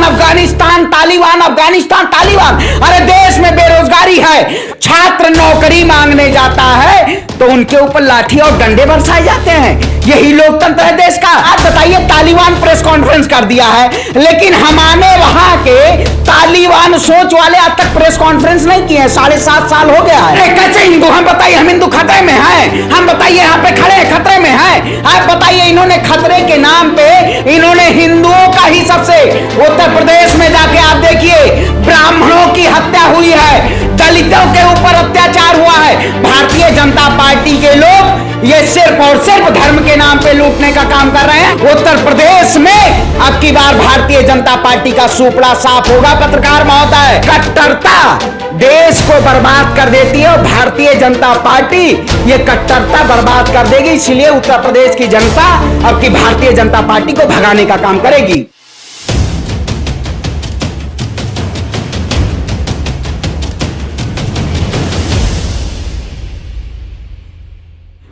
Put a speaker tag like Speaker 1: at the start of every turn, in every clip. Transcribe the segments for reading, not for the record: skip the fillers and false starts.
Speaker 1: अफगानिस्तान तालिबान, अफगानिस्तान तालिबान। अरे देश में बेरोजगारी है, छात्र नौकरी मांगने जाता है तो उनके ऊपर लाठी और डंडे बरसाए जाते हैं। यही लोकतंत्र है देश का। आप बताइए, तालिबान प्रेस कॉन्फ्रेंस कर दिया है, लेकिन हमारे वहां के तालिबान सोच वाले आज तक प्रेस कॉन्फ्रेंस नहीं किए हैं। 7.5 साल हो गया है। कैसे हिंदू? हम बताइए, हम हिंदू खतरे में हैं। हम बताइए, यहाँ पे खड़े खतरे में हैं। आप बताइए, इन्होंने खतरे के नाम पे इन्होंने हिंदुओं का ही सबसे, उत्तर प्रदेश में जाके आप देखिए, ब्राह्मणों की हत्या हुई है, दलितों के ऊपर अत्याचार हुआ है। भारतीय जनता पार्टी के लोग ये सिर्फ और सिर्फ धर्म के नाम पे लूटने का काम कर रहे हैं। उत्तर प्रदेश में अब की बार भारतीय जनता पार्टी का सुपड़ा साफ होगा। पत्रकार महोदय, कट्टरता देश को बर्बाद कर देती है और भारतीय जनता पार्टी ये कट्टरता बर्बाद कर देगी। इसलिए उत्तर प्रदेश की जनता अब की भारतीय जनता पार्टी को भगाने का काम करेगी।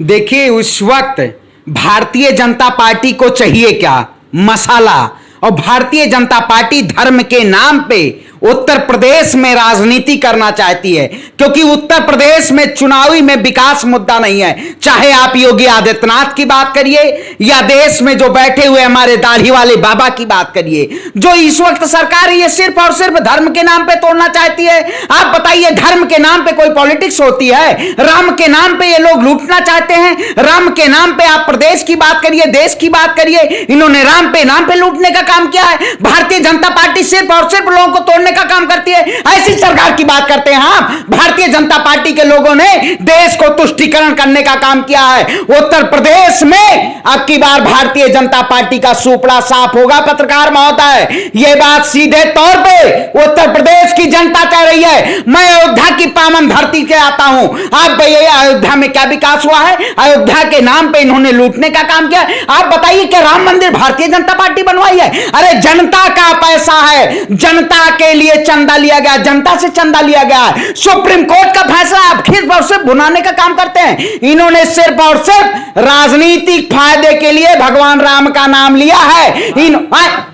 Speaker 1: देखिए, उस वक्त भारतीय जनता पार्टी को चाहिए क्या? मसाला। और भारतीय जनता पार्टी धर्म के नाम पे उत्तर प्रदेश में राजनीति करना चाहती है, क्योंकि उत्तर प्रदेश में चुनावी में विकास मुद्दा नहीं है। चाहे आप योगी आदित्यनाथ की बात करिए या देश में जो बैठे हुए हमारे दाढ़ी वाले बाबा की बात करिए, जो इस वक्त सरकार है ये सिर्फ और सिर्फ धर्म के नाम पे तोड़ना चाहती है। आप बताइए, धर्म के नाम पे कोई पॉलिटिक्स होती है? राम के नाम पे ये लोग लूटना चाहते हैं। राम के नाम पे आप प्रदेश की बात करिए, देश की बात करिए, इन्होंने राम पे नाम पे लूटने का काम किया है। भारतीय जनता पार्टी सिर्फ और सिर्फ लोगों को तोड़ने का काम करती है। ऐसी सरकार की बात करते हैं हम। भारतीय जनता पार्टी के लोगों ने देश को तुष्टीकरण करने का काम किया है। उत्तर प्रदेश में अब की बार भारतीय जनता पार्टी का सुपड़ा साफ होगा। पत्रकार महोदय, यह बात सीधे तौर पे उत्तर प्रदेश की जनता कह रही है। मैं अयोध्या की पावन धरती से आता हूं। आप बताइए, अयोध्या में क्या विकास हुआ है? अयोध्या के नाम पे इन्होंने लूटने का काम किया। आप बताइए, क्या राम मंदिर भारतीय जनता पार्टी बनवाई है? अरे जनता का पैसा है, जनता के लिए चंदा लिया गया, जनता से चंदा लिया गया। सुप्रीम कोर्ट का फैसला आप सिर्फ और सिर्फ भुनाने का काम करते हैं। इन्होंने सिर्फ और सिर्फ राजनीतिक फायदे के लिए भगवान राम का नाम लिया है।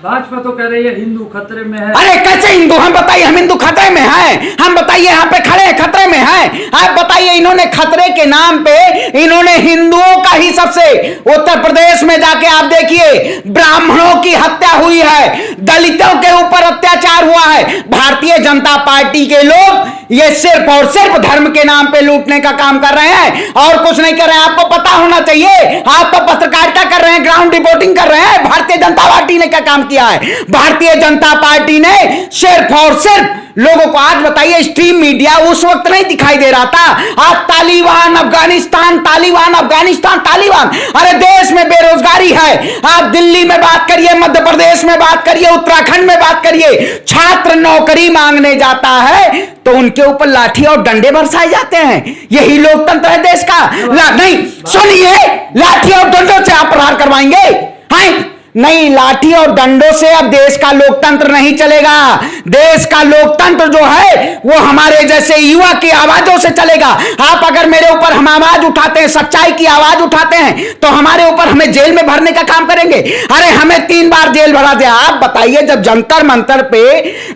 Speaker 2: भाजपा तो कह रही है हिंदू खतरे में है।
Speaker 1: अरे कैसे हिंदू? हम बताइए, हम हिंदू खतरे में हैं। हम बताइए, यहाँ पे खड़े खतरे में हैं। आप बताइए, इन्होंने खतरे के नाम पे इन्होंने हिंदुओं का ही सबसे, उत्तर प्रदेश में जाके आप देखिए, ब्राह्मणों की हत्या हुई है, दलितों के ऊपर अत्याचार हुआ है। भारतीय जनता पार्टी के लोग ये सिर्फ और सिर्फ धर्म के नाम पे लूटने का काम कर रहे हैं और कुछ नहीं कर रहे हैं। आपको पता होना चाहिए, आप तो पत्रकारिता कर रहे हैं, ग्राउंड रिपोर्टिंग कर रहे हैं। भारतीय जनता पार्टी ने क्या काम किया है? भारतीय जनता पार्टी ने सिर्फ और सिर्फ लोगों को, आज बताइए, स्ट्रीम मीडिया उस वक्त नहीं दिखाई दे रहा था। आज तालिबान अफगानिस्तान, तालिबान अफगानिस्तान, तालिबान। अरे देश में बेरोजगारी है। आप दिल्ली में बात करिए, मध्य प्रदेश में बात करिए, उत्तराखंड में बात करिए, छात्र नौकरी मांगने जाता है तो उनके ऊपर लाठी और डंडे बरसाए जाते हैं। यही लोकतंत्र है देश का। नहीं सुनिए, लाठी और डंडों से आप प्रहार करवाएंगे? हैं? नहीं, लाठी और डंडों से अब देश का लोकतंत्र नहीं चलेगा। देश का लोकतंत्र जो है वो हमारे जैसे युवा की आवाजों से चलेगा। आप अगर मेरे ऊपर हम आवाज उठाते हैं, सच्चाई की आवाज उठाते हैं, तो हमारे ऊपर हमें जेल में भरने का काम करेंगे। अरे हमें 3 बार जेल भरा दिया। आप बताइए, जब जंतर मंतर पे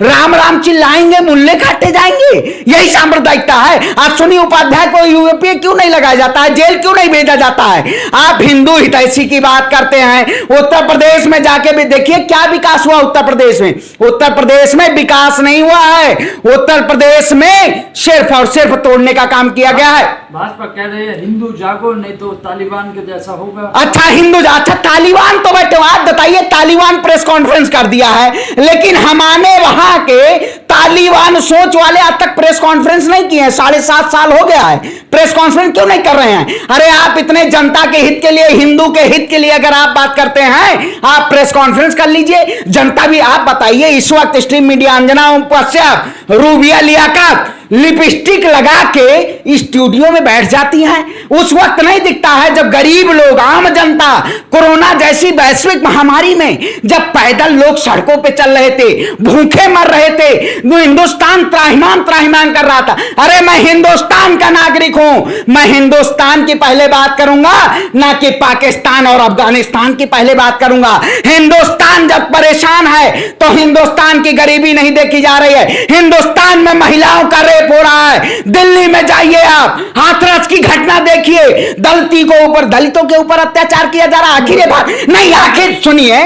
Speaker 1: राम राम चिल्लाएंगे, मुल्ले काटे जाएंगे। यही सांप्रदायिकता है। आज सुनी उपाध्याय को यूपीए क्यों नहीं लगाया जाता है, जेल क्यों नहीं भेजा जाता है? आप हिंदू हितैषी की बात करते हैं। उत्तर प्रदेश में जाके भी देखिए क्या विकास हुआ उत्तर प्रदेश में। उत्तर प्रदेश में विकास नहीं हुआ है। उत्तर प्रदेश में सिर्फ और सिर्फ तोड़ने का काम किया गया है।
Speaker 2: भाजपा कह रही है हिंदू जागो, नहीं तो तालिबान के जैसा होगा।
Speaker 1: अच्छा, हिंदू अच्छा, तालिबान तो बैठे, आप बताइए, तालिबान प्रेस कॉन्फ्रेंस कर दिया है, लेकिन हमारे वहां के तालिबान सोच वाले आज तक प्रेस कॉन्फ्रेंस नहीं किए हैं। 7.5 साल हो गया है। प्रेस कॉन्फ्रेंस क्यों नहीं कर रहे हैं? अरे आप इतने जनता के हित के लिए, हिंदू के हित के लिए अगर आप बात करते हैं, आप प्रेस कॉन्फ्रेंस कर लीजिए। जनता भी, आप बताइए, इस वक्त stream media, Anjana Kashyap, Rubiya Liyaqat, lipstick लगा के स्टूडियो में बैठ जाती हैं। उस वक्त नहीं दिखता है जब गरीब लोग, आम जनता, कोरोना जैसी वैश्विक महामारी में जब पैदल लोग सड़कों पे चल रहे थे, भूखे मर रहे थे, हिंदुस्तान त्राहिमाम त्राहिमाम कर रहा था। अरे मैं हिंदुस्तान का नागरिक हूं, मैं हिंदुस्तान की पहले बात करूंगा, ना कि पाकिस्तान और अफगानिस्तान की पहले बात करूंगा। हिंदुस्तान जब परेशान है तो हिंदुस्तान की गरीबी नहीं देखी जा रही है। हिंदुस्तान में महिलाओं का रेप हो रहा है। दिल्ली में जाइए आप, हाथरस की घटना देखिए, दलितों के ऊपर अत्याचार किया जा रहा है। आखिर बात नहीं, आखिर सुनिए,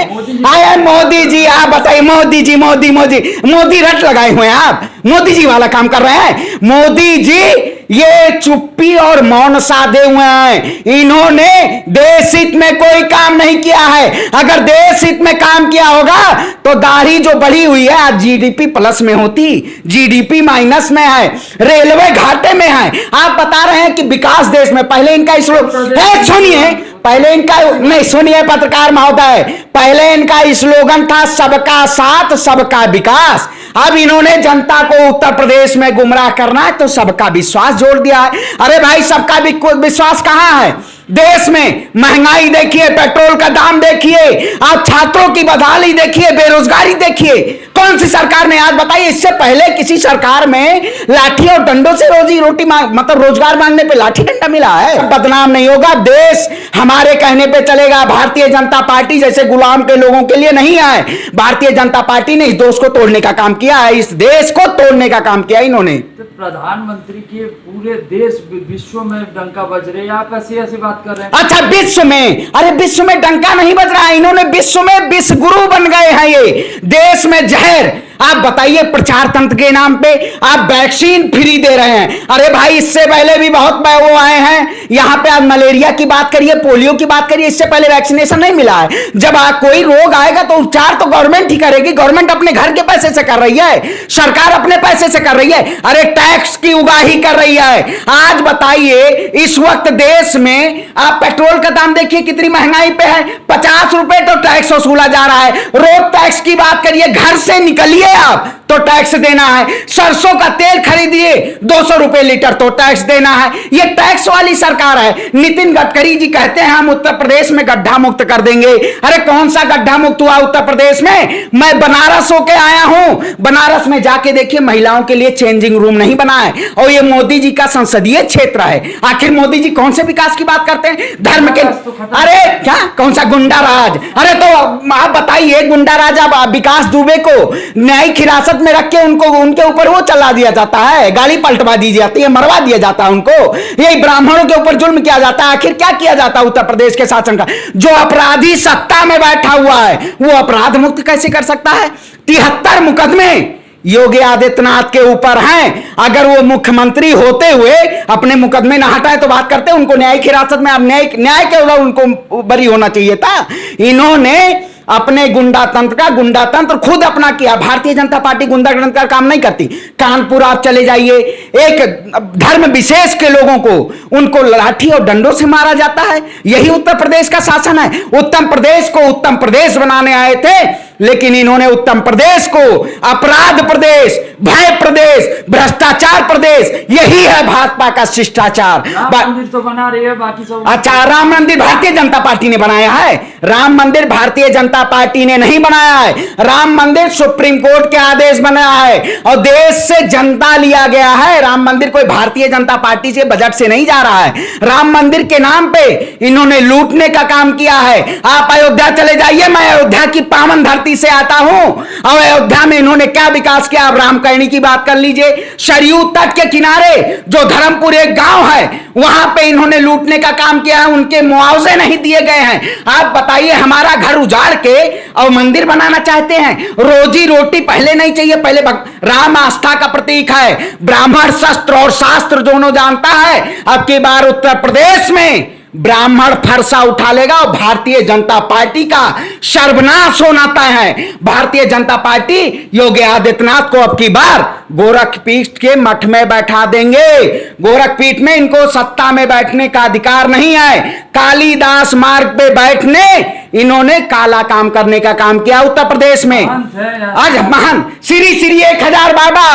Speaker 1: आए मोदी जी, आप बताइए, मोदी जी, मोदी रट लगाए हुए हैं आप, मोदी जी वाला काम कर रहे हैं। मोदी जी ये चुप्पी और मौन साधे हुए हैं। इन्होंने देश हित में कोई काम नहीं किया है। अगर देश हित में काम किया होगा तो दाढ़ी जो बढ़ी हुई है आज जीडीपी प्लस में होती, जीडीपी माइनस में है, रेलवे घाटे में है। आप बता रहे हैं कि विकास देश में, पहले इनका सुनिए, पहले इनका नहीं, सुनिए पत्रकार महोदय, पहले इनका स्लोगन था सबका साथ सबका विकास। अब इन्होंने जनता को उत्तर प्रदेश में गुमराह करना है तो सबका विश्वास जोड़ दिया है। अरे भाई, सबका विश्वास कहां है? देश में महंगाई देखिए, पेट्रोल का दाम देखिए, आप छात्रों की बदहाली देखिए, बेरोजगारी देखिए। कौन सी सरकार ने, आज बताइए, इससे पहले किसी सरकार में लाठी और डंडों से रोजी रोटी मतलब रोजगार मांगने पे लाठी डंडा मिला है? बदनाम नहीं होगा, देश हमारे कहने पे चलेगा। भारतीय जनता पार्टी जैसे गुलाम के लोगों के लिए नहीं है। भारतीय जनता पार्टी ने इस देश को तोड़ने का काम किया है, इस देश को तोड़ने का काम किया इन्होंने।
Speaker 2: तो प्रधानमंत्री के पूरे देश विश्व में डंका बज रहे हैं, आप ऐसी बात कर रहे हैं।
Speaker 1: अच्छा, विश्व में, अरे विश्व में डंका नहीं बज रहा है, इन्होंने विश्व में विश्व गुरु बन गए हैं। ये देश में जहर, आप बताइए, प्रचार तंत्र के नाम पे आप वैक्सीन फ्री दे रहे हैं। अरे भाई, इससे पहले भी बहुत वो आए हैं यहां पे। आप मलेरिया की बात करिए, पोलियो की बात करिए, इससे पहले वैक्सीनेशन नहीं मिला है। जब कोई रोग आएगा तो उपचार तो गवर्नमेंट ही करेगी। गवर्नमेंट अपने घर के पैसे से कर रही है, सरकार अपने पैसे से कर रही है। अरे टैक्स की उगाही कर रही है। आज बताइए, इस वक्त देश में आप पेट्रोल का दाम देखिए कितनी महंगाई पे है, 50 रुपए तो टैक्स वसूला जा रहा है। रोड टैक्स की बात करिए, घर से निकलिए आप तो टैक्स देना है। सरसों का तेल खरीदिए 200 रुपए लीटर तो टैक्स देना है। यह टैक्स वाली सरकार है। नितिन गडकरी जी कहते हैं हम उत्तर प्रदेश में गड्ढा मुक्त कर देंगे। अरे कौन सा गड्ढा मुक्त हुआ उत्तर प्रदेश में? मैं बनारस होके आया हूं, बनारस में जाके देखिए, महिलाओं के लिए चेंजिंग रूम नहीं बना है। और ये मोदी जी का संसदीय क्षेत्र है। आखिर मोदी जी कौन से विकास की बात करते हैं? धर्म के, अरे क्या, कौन सा गुंडा राज? अरे तो आप बताइए, गुंडा राज अब विकास दुबे को न्यायिक हिरासत में रख के उनके ऊपर वो चला दिया जाता है, गाड़ी पलटवा दी जाती है, मरवा दिया जाता है उनको। यही ब्राह्मणों के ऊपर जुल्म किया जाता है। आखिर क्या किया जाता है उत्तर प्रदेश के शासन का? जो अपराधी सत्ता में बैठा हुआ है वो अपराध मुक्त कैसे कर सकता है? 73 मुकदमे योगी आदित्यनाथ के ऊपर हैं। अगर वो मुख्यमंत्री होते हुए अपने मुकदमे ना हटाए तो बात करते, उनको न्यायिक हिरासत में, अब न्याय के उनको बरी होना चाहिए था। इन्होंने अपने गुंडा तंत्र खुद अपना किया। भारतीय जनता पार्टी गुंडागर्दी का काम नहीं करती। कानपुर आप चले जाइए, एक धर्म विशेष के लोगों को उनको लाठी और डंडों से मारा जाता है। यही उत्तर प्रदेश का शासन है। उत्तर प्रदेश को उत्तम प्रदेश बनाने आए थे, लेकिन इन्होंने उत्तर प्रदेश को अपराध प्रदेश, भय प्रदेश, भ्रष्टाचार प्रदेश, यही है भाजपा का शिष्टाचार।
Speaker 2: राम मंदिर तो बना रही है, बाकी सब।
Speaker 1: अच्छा, राम मंदिर भारतीय जनता पार्टी ने बनाया है? राम मंदिर भारतीय जनता पार्टी ने नहीं बनाया है। राम मंदिर सुप्रीम कोर्ट के आदेश बनाया है और देश से जनता लिया गया है। राम मंदिर कोई भारतीय जनता पार्टी से बजट से नहीं जा रहा है। राम मंदिर के नाम पे इन्होंने लूटने का काम किया है। आप अयोध्या चले जाइए, मैं अयोध्या की पावन धरती से आता हूं और अयोध्या में इन्होंने क्या विकास किया? आप रामकरणी की बात कर लीजिए। सरयू तट के किनारे जो धर्मपुर एक गांव है, वहां पे इन्होंने लूटने का काम किया है। उनके मुआवजे नहीं दिए गए हैं। आप बताइए, हमारा घर उजाड़ के और मंदिर बनाना चाहते हैं? रोजी रोटी पहले नहीं चाहिए? पहले राम आस्था का प्रतीक है। ब्राह्मण शस्त्र और शास्त्र दोनों जानता है। अब की बार उत्तर प्रदेश में ब्राह्मण फरसा उठा लेगा और भारतीय जनता पार्टी का सर्वनाश होना तय है। भारतीय जनता पार्टी योगी आदित्यनाथ को अब की बार गोरखपीठ के मठ में बैठा देंगे। गोरखपीठ में इनको सत्ता में बैठने का अधिकार नहीं है। कालिदास मार्ग पे बैठने इन्होंने काला काम करने का काम किया उत्तर प्रदेश में। आज महान श्री 1000 बाबा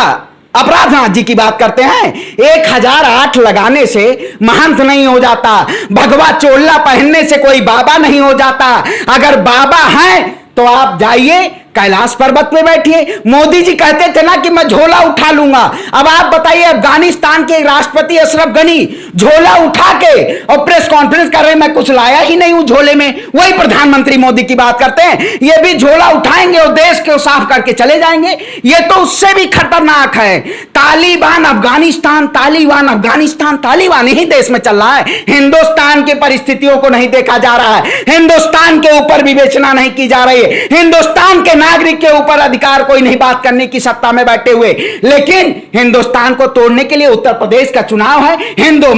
Speaker 1: अपराधनाथ जी की बात करते हैं। 1008 लगाने से महंत नहीं हो जाता, भगवा चोला पहनने से कोई बाबा नहीं हो जाता। अगर बाबा हैं तो आप जाइए कैलाश पर्वत पे बैठिए। मोदी जी कहते थे ना कि मैं झोला उठा लूंगा। अब आप बताइए, अफगानिस्तान के राष्ट्रपति अशरफ गनी झोला उठा के और प्रेस कॉन्फ्रेंस कर रहे, मैं कुछ लाया ही नहीं हूं झोले में। वही प्रधानमंत्री मोदी की बात करते हैं, ये भी झोला उठाएंगे और देश को साफ करके चले जाएंगे। ये तो उससे भी खतरनाक है। तालिबान अफगानिस्तान, तालिबान अफगानिस्तान, तालिबान ही देश में चल रहा है। हिंदुस्तान की परिस्थितियों को नहीं देखा जा रहा है, हिंदुस्तान के ऊपर विवेचना नहीं की जा रही है, हिंदुस्तान के नागरिक के ऊपर अधिकार कोई नहीं बात करने की सत्ता में बैठे हुए। लेकिन हिंदुस्तान को तोड़ने के लिए उत्तर प्रदेश का चुनाव है, हिंदू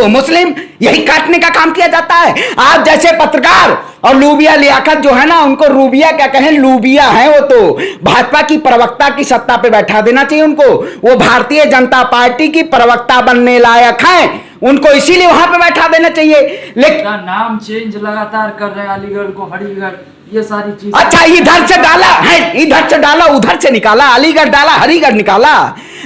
Speaker 1: मुस्लिम यही काटने का काम किया जाता है। आप जैसे पत्रकार और लूबिया लियाकत जो है ना, उनको रूबिया क्या कहें, लूबिया है वो तो। भाजपा की प्रवक्ता की सत्ता पे बैठा देना चाहिए उनको। वो भारतीय जनता पार्टी की प्रवक्ता बनने लायक हैं, उनको इसीलिए वहां पे बैठा देना चाहिए। लेकिन
Speaker 2: नाम चेंज लगातार कर रहे हैं, अलीगढ़ को हरिगढ़, ये सारी चीजें।
Speaker 1: अच्छा, इधर से डाला है, इधर से डाला, उधर से निकाला, अलीगढ़ डाला, हरिगढ़ निकाला।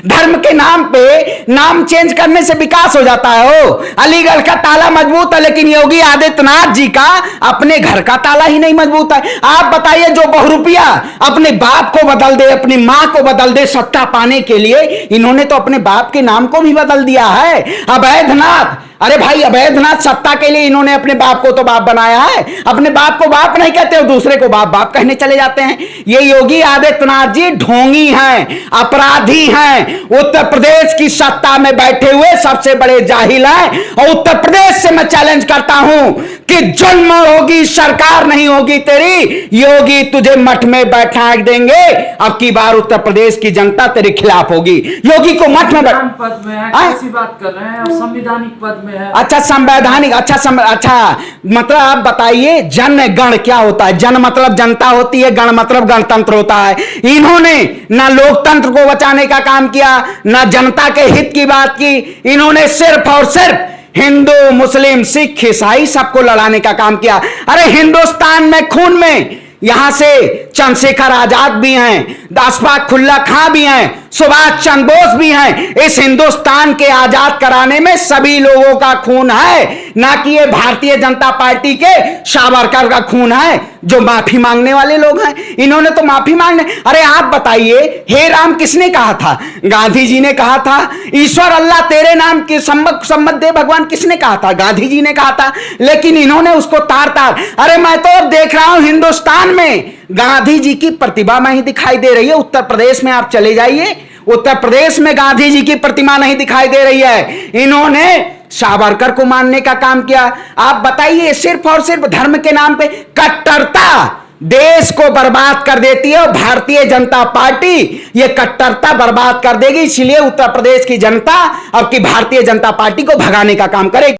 Speaker 1: धर्म के नाम पे नाम चेंज करने से विकास हो जाता है। हो अलीगढ़ का ताला मजबूत है, लेकिन योगी आदित्यनाथ जी का अपने घर का ताला ही नहीं मजबूत है। आप बताइए, जो बहुरूपिया अपने बाप को बदल दे, अपनी मां को बदल दे सत्ता पाने के लिए, इन्होंने तो अपने बाप के नाम को भी बदल दिया है। अवैधनाथ, अरे भाई अवैधनाथ सत्ता के लिए इन्होंने अपने बाप को तो बाप बनाया है, अपने बाप को बाप नहीं कहते, दूसरे को बाप बाप कहने चले जाते हैं। ये योगी आदित्यनाथ जी ढोंगी हैं, अपराधी हैं, उत्तर प्रदेश की सत्ता में बैठे हुए सबसे बड़े जाहिल हैं। और उत्तर प्रदेश से मैं चैलेंज करता हूं कि जन्म होगी सरकार नहीं होगी तेरी, योगी तुझे मठ में बैठा देंगे। अब की बार उत्तर प्रदेश की जनता तेरे खिलाफ होगी। योगी को मठ में
Speaker 2: पद में है, कैसी बात कर रहे हैं, संवैधानिक पद में है।
Speaker 1: अच्छा संवैधानिक, अच्छा मतलब आप बताइए, जन गण क्या होता है? जन मतलब जनता होती है, गण मतलब गणतंत्र होता है। इन्होंने ना लोकतंत्र को बचाने का काम किया, ना जनता के हित की बात की। इन्होंने सिर्फ और सिर्फ हिंदू मुस्लिम सिख ईसाई सबको लड़ाने का काम किया। अरे हिंदुस्तान में खून में यहां से चंद्रशेखर आजाद भी हैं, अशफाक उल्लाह खां भी हैं, सुभाष चंद्र बोस भी हैं। इस हिंदुस्तान के आजाद कराने में सभी लोगों का खून है, ना कि ये भारतीय जनता पार्टी के सावरकर का खून है जो माफी मांगने वाले लोग हैं। इन्होंने तो माफी मांगने, अरे आप बताइए, हे राम किसने कहा था? गांधी जी ने कहा था। ईश्वर अल्लाह तेरे नाम की सम्मत दे भगवान किसने कहा था? गांधी जी ने कहा था। लेकिन इन्होंने उसको तार तार, अरे मैं तो अब देख रहा हूं हिंदुस्तान में गांधी जी की प्रतिमा नहीं दिखाई दे रही है। उत्तर प्रदेश में आप चले जाइए, उत्तर प्रदेश में गांधी जी की प्रतिमा नहीं दिखाई दे रही है। इन्होंने सावरकर को मानने का काम किया। आप बताइए, सिर्फ और सिर्फ धर्म के नाम पे कट्टरता देश को बर्बाद कर देती है। और भारतीय जनता पार्टी ये कट्टरता बर्बाद कर देगी। इसलिए उत्तर प्रदेश की जनता अब की भारतीय जनता पार्टी को भगाने का काम करेगी।